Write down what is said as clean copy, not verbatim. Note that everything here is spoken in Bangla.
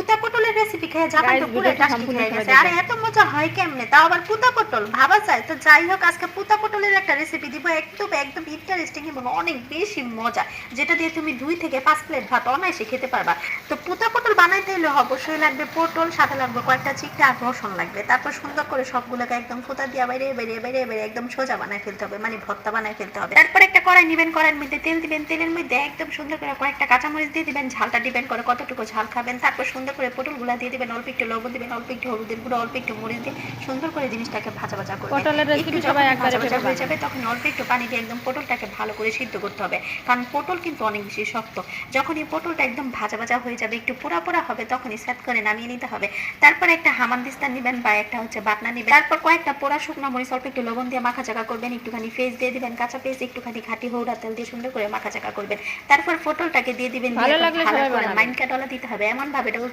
পুতা পটলের রেসিপি খেয়ে জামাই তো পুরো টাস্কি খেয়ে গেছে। আরে এত মজা হয় কেমনে, তাও আবার পুতা পটল ভাবা যায়। তো যাই হোক, আজকে পুতা পটলের একটা রেসিপি দিব, একদম একদম ইন্টারেস্টিং এবং অনেক বেশি মজা, যেটা দিয়ে তুমি 2 থেকে 5 প্লেট ভাত অনায়াসে খেতে পারবা। তো পুতা পটল বানাইতে হলে অবশ্যই লাগবে পটল, সাথে লাগবে কয়েকটা চিকটা আর রসুন লাগবে। তারপর সুন্দর করে সবগুলোকে একদম ফুটা দিয়ে বাইরে বাইরে বাইরে বাইরে একদম সোজা বানায় ফেলতে হবে, মানে ভর্তা বানায় ফেলতে হবে। তারপর একটা কড়াই নেবেন, কড়াইয়ের মধ্যে তেল দিবেন, তেলের মধ্যে একদম সুন্দর করে কয়েকটা কাঁচামরিচ দিয়ে দিবেন, ঝালটা ডিপেন্ড করে কতটুকু ঝাল খাবেন। তারপর সুন্দর করে পটলগুলা দিয়ে দিবেন, অল্প একটু লবণ দিবেন, অল্প একটু হলুদের গুঁড়ো, অল্প একটু মরিচ দিয়ে সুন্দর করে জিনিসটাকে ভাজা ভাজা করবেন। পটলের একটু রেসিপি যখন সবাই ভাজা একবারে ভাজা ভেবে হয়ে যাবে বানায়। তখন অল্প একটু পানি দিয়ে একদম পটলটাকে ভালো করে সিদ্ধ করতে হবে, কারণ পটল কিন্তু অনেক বেশি শক্ত। যখন এই পটলটা একদম ভাজা ভাজা হয়ে যাবে, একটু পোড়া পোড়া হবে, তখনই সেট করে নামিয়ে নিতে হবে। তারপর একটা হামানদিস্তা নেবেন বা একটা হচ্ছে বাটনা নেবেন। তারপর কয়েকটা পোড়া শুকনো মরিচ অল্প একটু লবণ দিয়ে মাখা চাকা করবেন, একটুখানি পেস্ট দিয়ে দিবেন, কাঁচা পেস্ট, একটুখানি খাঁটি হৌড়া তেল দিয়ে সুন্দর করে মাখা চাকা করবেন। তারপর পটলটাকে দিয়ে দিবেন, দিয়ে ভালো একদম লাগলে ভালো সবাই করে বানাবেন। মাইনকা ডলা দিতে হবে, এমন ভাবে ডলতে